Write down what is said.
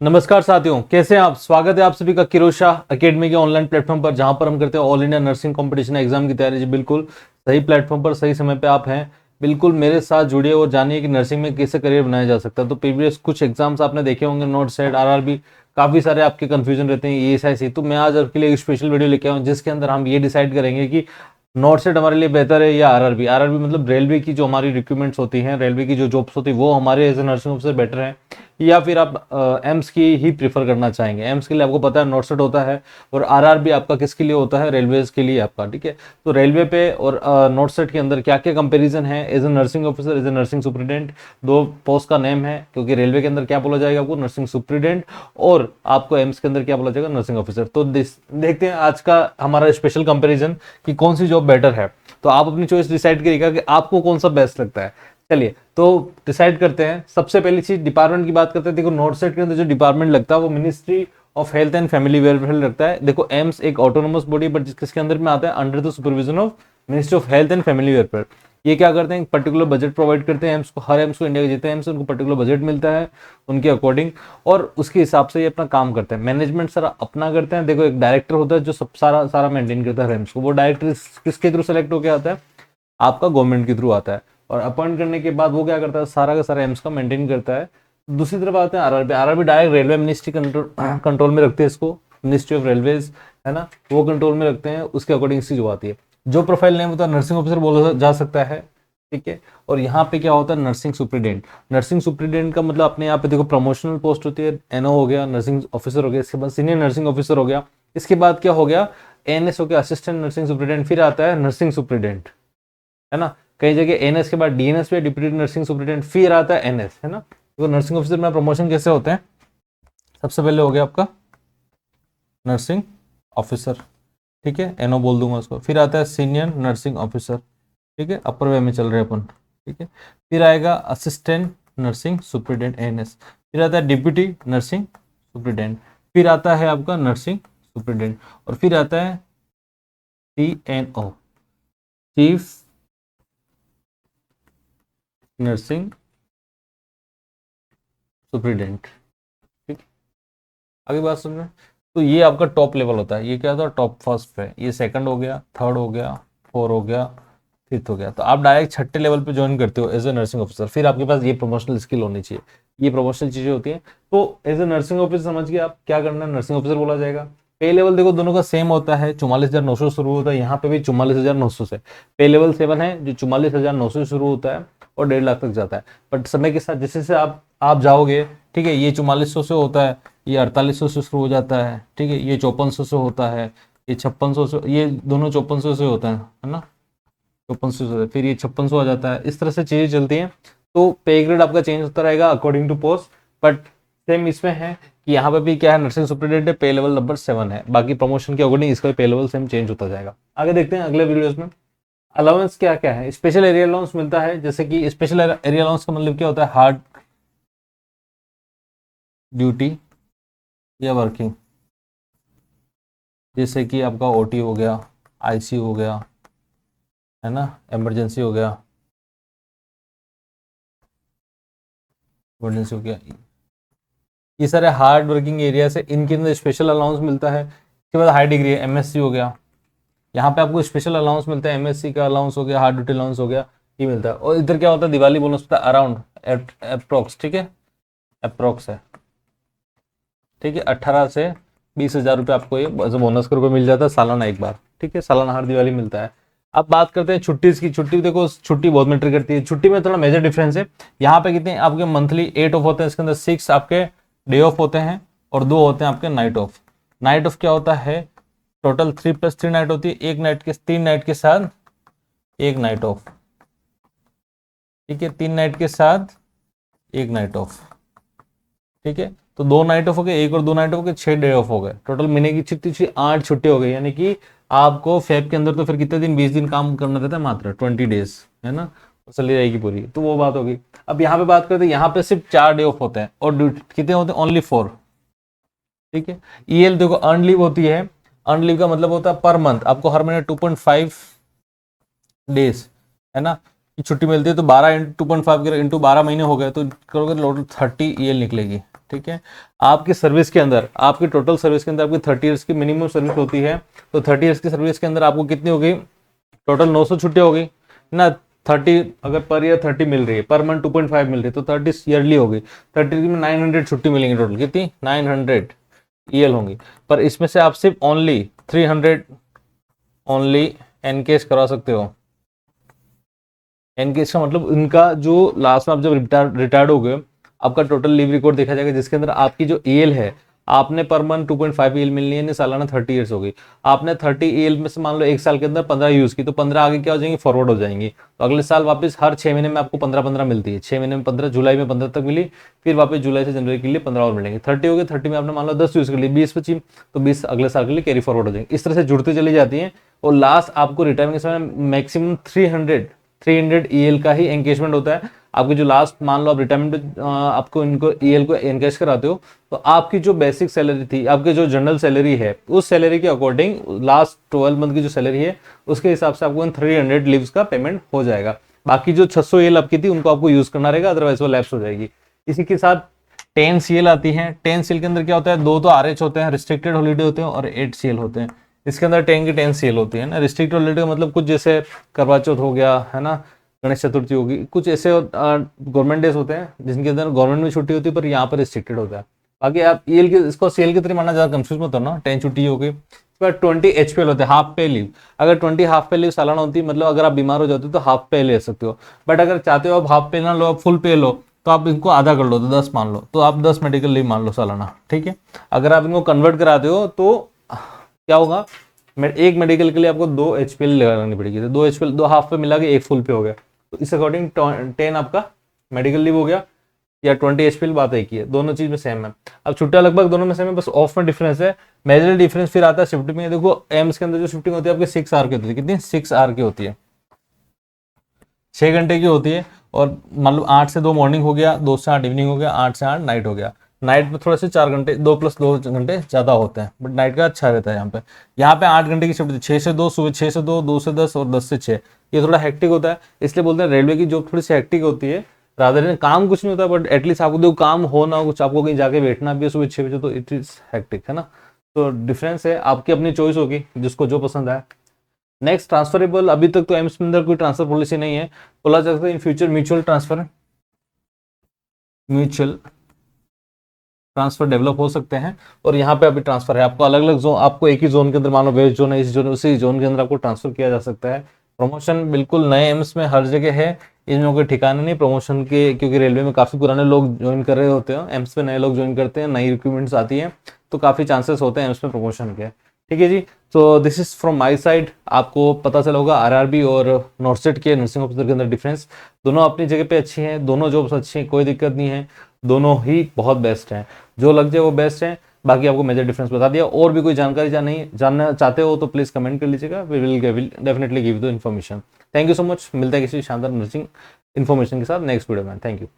नमस्कार साथियों, कैसे हैं आप। स्वागत है आप सभी का किरोशा एकेडमी के ऑनलाइन प्लेटफॉर्म पर, जहां पर हम करते हैं all India nursing competition exam की तैयारी। जी बिल्कुल सही प्लेटफॉर्म पर सही समय पे आप हैं। बिल्कुल मेरे साथ जुड़िए और जानिए कि नर्सिंग में कैसे करियर बनाया जा सकता है। तो प्रीवियस कुछ एग्जाम्स आपने देखे होंगे, नोट सेट, आरआरबी, काफी सारे आपके कंफ्यूजन रहते हैं ईएसआईसी। तो मैं आज आपके लिए एक स्पेशल वीडियो लेके आया हूं, जिसके अंदर हम ये डिसाइड करेंगे कि नॉट सेट हमारे लिए बेहतर है या आरआरबी। आरआरबी मतलब रेलवे की जो हमारी रिक्रूटमेंट्स होती हैं, रेलवे की जो जॉब्स होती है, वो हमारे as a nursing officer better है, या फिर आप एम्स की ही प्रीफर करना चाहेंगे। एम्स के लिए आपको पता है नॉट सेट होता है, और आरआरबी आपका किसके लिए होता है, रेलवेज के लिए आपका। ठीक है, तो रेलवे पे और नॉट सेट के अंदर क्या क्या कंपैरिजन है as a nursing officer, as a nursing superintendent. दो पोस्ट का नेम है, क्योंकि रेलवे के अंदर क्या बोला जाएगा आपको, नर्सिंग सुप्रिटेंडेंट, और आपको एम्स के अंदर क्या बोला जाएगा, नर्सिंग ऑफिसर। तो देखते हैं आज का हमारा स्पेशल कंपेरिजन कि कौन सी जॉब बेटर है। तो आप अपनी चॉइस डिसाइड करिएगा कि आपको कौन सा बेस्ट लगता है। चलिए तो डिसाइड करते हैं। सबसे पहली चीज डिपार्टमेंट की बात करते हैं। देखो नॉट सेट के अंदर जो डिपार्टमेंट लगता है वो ministry of health and family welfare लगता है। देखो एम्स एक ऑटोनोमस बॉडी, बट जिसके अंदर में आता है under the supervision of ministry of health and family welfare. ये क्या करते हैं, पर्टिकुलर बजट प्रोवाइड करते हैं एम्स को। हर एम्स को, इंडिया के जितने एम्स उनको पर्टिकुलर बजट मिलता है उनके अकॉर्डिंग, और उसके हिसाब से ये अपना काम करते हैं। मैनेजमेंट सारा अपना करते हैं। देखो एक डायरेक्टर होता है जो सब सारा सारा मेंटेन करता है एम्स को। वो डायरेक्टर किसके थ्रू सेलेक्ट होकर आता है, आपका गवर्नमेंट के थ्रू आता है, और अपॉइंट करने के बाद वो क्या करता है, सारा का सारा एम्स का मेंटेन करता है। दूसरी तरफ आते हैं RRB. RRB direct railway ministry control में रखते हैं इसको, मिनिस्ट्री ऑफ रेलवेज है ना, वो कंट्रोल में रखते हैं। उसके अकॉर्डिंग चीज आती है। जो प्रोफाइल नेम होता है नर्सिंग ऑफिसर बोला जा सकता है। ठीक है, और यहाँ पे क्या होता है, नर्सिंग सुप्रिटेंडेंट। नर्सिंग सुप्रिटेंडेंट का मतलब अपने यहाँ पे देखो प्रमोशनल पोस्ट होती है। एनओ हो गया, नर्सिंग ऑफिसर हो गया, इसके बाद सीनियर नर्सिंग ऑफिसर हो गया, इसके बाद क्या हो गया, एएनएस हो गया, असिस्टेंट नर्सिंग सुप्रिटेंडेंट, फिर आता है नर्सिंग सुप्रिटेंडेंट, है ना। कई जगह एनएस के बाद डीएनएस पे डिप्यूटी नर्सिंग सुप्रिटेंडेंट, फिर आता है एनएस, है ना। तो नर्सिंग ऑफिसर में प्रमोशन कैसे होते हैं, सबसे पहले हो गया आपका नर्सिंग ऑफिसर, ठीक है, एनओ बोल दूंगा उसको। फिर आता है सीनियर नर्सिंग ऑफिसर, ठीक है, अपर वे में चल रहे हैं अपन, ठीक है। फिर आएगा असिस्टेंट नर्सिंग सुप्रिटेंडेंट एएनएस। फिर आता है डिप्यूटी नर्सिंग सुप्रिटेंडेंट। फिर आता है आपका नर्सिंग सुप्रिटेंडेंट, और फिर आता है टीएनओ, चीफ नर्सिंग सुप्रिटेंडेंट। ठीक, आगे बात समझ में। तो ये आपका टॉप लेवल होता है। ये क्या होता है, टॉप फर्स्ट पे। ये सेकंड हो गया, थर्ड हो गया, फोर हो गया, फिफ्थ हो गया। तो आप डायरेक्ट छठे लेवल पे ज्वाइन करते हो एज ए नर्सिंग ऑफिसर। फिर आपके पास ये प्रमोशनल स्किल होनी चाहिए, ये प्रमोशनल चीजें होती हैं। तो एज ए नर्सिंग ऑफिसर समझ के आप क्या करना है, नर्सिंग ऑफिसर बोला जाएगा। पे लेवल देखो दोनों का सेम होता है, 44,900 शुरू होता है। यहाँ पे भी 44,900 से पे लेवल 7 है, जो 44,900 शुरू होता है और 1.5 लाख तक जाता है। बट समय के साथ जैसे जैसे आप जाओगे, ठीक है, ये 4400 से होता है, ये 4800 से शुरू हो जाता है, ठीक है, ये 5400 से होता है, ये 5600 से, ये दोनों 5400 से होता है ना, 5400 से, फिर ये 5600 आ जाता है। इस तरह से चीजें चलती हैं। तो पे ग्रेड आपका चेंज होता रहेगा according to post. But same इसमें है कि यहाँ पे भी क्या है, नर्सिंग सुप्रिटेंडेंट है, पे लेवल नंबर 7 है। बाकी प्रमोशन के अकॉर्डिंग इसका पे लेवल सेम चेंज होता जाएगा। आगे देखते हैं अगले वीडियोस में। अलाउंस क्या क्या है, स्पेशल एरिया अलाउंस मिलता है। जैसे कि स्पेशल एरिया अलाउंस का मतलब क्या होता है, हार्ड ड्यूटी या वर्किंग, जैसे कि आपका ओटी हो गया, आईसीयू हो गया, है ना, इमरजेंसी हो गया, इमरजेंसी हो गया, ये सारे हार्ड वर्किंग एरिया से इनके अंदर स्पेशल अलाउंस मिलता है। इसके बाद हाई डिग्री है, एमएससी हो गया, यहाँ पे आपको स्पेशल अलाउंस मिलता है। एमएससी का अलाउंस हो गया, हार्ड ड्यूटी अलाउंस हो गया, ये मिलता है। और इधर क्या होता है, दिवाली बोनस होता है अराउंड अप्रोक्स, ठीक है, अप्रोक्स है, ठीक है, 18 से 20,000 रुपये आपको ये बोनस के रूप में मिल जाता है सालाना एक बार, ठीक है, सालाना हर दिवाली मिलता है। अब बात करते हैं छुट्टी की। छुट्टी देखो, छुट्टी बहुत मैटर करती है। छुट्टी में थोड़ा मेजर डिफरेंस है। यहाँ पे कितने आपके मंथली 8 ऑफ होते हैं, इसके अंदर 6 आपके डे ऑफ होते हैं और 2 होते हैं आपके नाइट ऑफ। नाइट ऑफ क्या होता है, टोटल 3+3 नाइट होती है, एक नाइट के 3 नाइट के साथ एक नाइट ऑफ, ठीक है, 3 नाइट के साथ एक नाइट ऑफ, ठीक है। तो 2 नाइट ऑफ हो गए, एक और 2 नाइट ऑफ हो गए, 6 डे ऑफ हो गए। टोटल महीने की छुट्टी 8 छुट्टी हो गई। यानी कि आपको फेब के अंदर तो फिर कितने दिन, 20 दिन काम करना रहता है, मात्र 20 डेज, है ना, चली जाएगी पूरी। तो वो बात होगी। अब यहाँ पे बात करते हैं, यहाँ पे सिर्फ 4 डे ऑफ होते हैं और कितने होते हैं, ओनली 4, ठीक है। ईएल देखो अर्न लीव होती है। अर्न लीव का मतलब होता है पर मंथ आपको हर महीने 2.5 डेज, है ना। की छुट्टी मिलती है, तो 12 इंटू 2.5 इंटू 12 महीने हो गए, तो करोगे टोटल 30 ईएल निकलेगी। ठीक है, आपकी सर्विस के अंदर, आपकी टोटल सर्विस के अंदर आपकी 30 ईयर्स की मिनिमम सर्विस होती है, तो 30 ईयर्स की सर्विस के अंदर आपको कितनी हो गई, टोटल 900 छुट्टी हो गई ना। 30 अगर पर ईयर 30 मिल रही है, पर मंथ 2.5 मिल रही है, तो 30 ईयरली हो गई। 30 में 900 छुट्टी मिलेंगी टोटल, कितनी 900 ईएल होंगी। पर इसमें से आप सिर्फ ओनली 300 ओनली एनकेस करा सकते हो। एनकेस का मतलब इनका जो लास्ट में आप जब रिटायर्ड हो गए, आपका टोटल लीव रिकॉर्ड देखा जाएगा, जिसके अंदर आपकी जो ईएल है, आपने पर मंथ 2.5 ईएल मिलनी है, सालाना 30 ईयर्स हो गई। आपने 30 ईएल में से मान लो एक साल के अंदर 15 यूज की, तो 15 आगे क्या हो जाएंगी, फॉरवर्ड हो जाएंगी। तो अगले साल वापस हर 6 महीने में आपको 15 मिलती है। 6 महीने में 15, जुलाई में 15 तक मिली, फिर वापस जुलाई से जनवरी के लिए 15 और मिलेंगे। 30 हो गए, 30 में आपने मान लो 10 यूज कर ली, 20 बची, तो 20 अगले साल के लिए कैरी फॉरवर्ड हो जाएंगे। इस तरह से जुड़ती चली जाती है, और लास्ट आपको रिटायरमेंट के समय मैक्सिमम 300 ईएल का ही एंगेजमेंट होता है। आपकी जो लास्ट मान लो आप रिटायरमेंट आपको इनको ईएल को एनकेश कराते हो, तो आपकी जो बेसिक सैलरी थी, आपकी जो जनरल सैलरी है, उस सैलरी के अकॉर्डिंग लास्ट 12 मंथ की जो सैलरी है, उसके हिसाब से आपको 300 लीव्स का पेमेंट हो जाएगा। बाकी जो 600 ईएल आपकी थी, उनको आपको यूज करना रहेगा, अदरवाइज वो लैप्स हो जाएगी। इसी के साथ 10 सीएल आती है। 10 सीएल के अंदर क्या होता है, 2 तो आरएच होते हैं, रिस्ट्रिक्टेड हॉलीडे होते हैं, और 8 सीएल होते हैं। इसके अंदर 10 की 10 सीएल होती है ना। रिस्ट्रिक्टेड हॉलीडे का मतलब कुछ जैसे करवा चौथ हो गया, है ना, गणेश चतुर्थी होगी, कुछ ऐसे गवर्नमेंट डेज होते हैं जिनके अंदर गवर्नमेंट में छुट्टी होती है, पर यहाँ पर रिस्ट्रिक्टेड होता है। बाकी आप ईएल के इसको सीएल की तरह मानना, ज्यादा कंफ्यूज मत होना। 10 छुट्टी हो गई, 20 एचपीएल होते हैं, हाफ पे लीव। अगर 20 हाफ पे लीव सालाना होती है, मतलब अगर आप बीमार हो जाते हो तो हाफ पे ले सकते हो। बट अगर चाहते हो आप हाफ पे ना लो, आप फुल पे लो, तो आप इनको आधा कर लो, तो 10 मान लो, तो आप 10 मेडिकल लीव मान लो सालाना। ठीक है, अगर आप इनको कन्वर्ट कराते हो तो क्या होगा, एक मेडिकल के लिए आपको 2 एचपीएल लगानी पड़ेगी, तो 2 एचपीएल, 2 हाफ पे मिला के 1 फुल पे हो गया। तो इस अकॉर्डिंग 10 आपका मेडिकल लीव हो गया, या 20 एचपीएल, बात एक ही है, दोनों चीज में सेम है। अब छुट्टियां लगभग दोनों में सेम है, बस ऑफ में डिफरेंस है। मेजर डिफरेंस फिर आता है शिफ्टिंग में। देखो एम्स के अंदर जो शिफ्टिंग होती है आपकी 6 आवर की होती है, कितनी 6 आवर की होती है, 6 घंटे की होती है। और मान लो 8 से 2 मॉर्निंग हो गया, 2 से 8 इवनिंग हो गया, 8 से 8 नाइट हो गया। नाइट में थोड़ा से 4 घंटे, 2 + 2 घंटे ज्यादा होते हैं, बट नाइट का अच्छा रहता है। यहाँ पे 8 घंटे की शिफ्ट, 6 से 2 सुबह, 6 से 2, 2 से 10 और 10 से 6। ये थोड़ा हेक्टिक होता है, इसलिए बोलते हैं रेलवे की जॉब थोड़ी सी हेक्टिक होती है। रादर देन काम कुछ नहीं होता, बट एटलीस्ट आपको देखो काम हो ना हो, कुछ आपको कहीं जाके बैठना भी है सुबह 6 बजे, तो इट इज हेक्टिक, है ना। तो डिफरेंस है, आपकी अपनी चॉइस होगी, जिसको जो पसंद आए। नेक्स्ट ट्रांसफरेबल, अभी तक तो एम्स में अंदर कोई ट्रांसफर पॉलिसी नहीं है, बोला जा सकता है in future mutual transfer develop हो सकते हैं। और यहाँ पे अभी ट्रांसफर है, आपको अलग अलग जोन, आपको एक ही जोन के अंदर, मान लो वेस्ट जोन है, इस जोन, उसी जोन के अंदर आपको ट्रांसफर किया जा सकता है। प्रमोशन बिल्कुल नए एम्स में हर जगह है, इनमें कोई ठिकाने नहीं प्रमोशन के, क्योंकि रेलवे में काफी पुराने लोग ज्वाइन कर रहे होते हैं, एम्स में नए लोग ज्वाइन करते हैं, नई रिक्रूटमेंट्स आती है, तो काफी चांसेस होते हैं एम्स में प्रमोशन के। ठीक है जी, तो this is from my side. आपको पता चला होगा आरआरबी और नॉर्सेट के नर्सिंग ऑफिसर के अंदर डिफरेंस। दोनों अपनी जगह पे अच्छी हैं, दोनों जॉब्स अच्छी हैं, कोई दिक्कत नहीं है, दोनों ही बहुत बेस्ट हैं, जो लग जाए वो बेस्ट है। बाकी आपको मेजर डिफरेंस बता दिया। और भी कोई जानकारी जानना चाहते हो तो प्लीज कमेंट कर लीजिएगा, we will definitely give the information. Thank you so much, मिलता है किसी शानदार नर्सिंग इन्फॉर्मेशन के साथ नेक्स्ट वीडियो में। Thank you.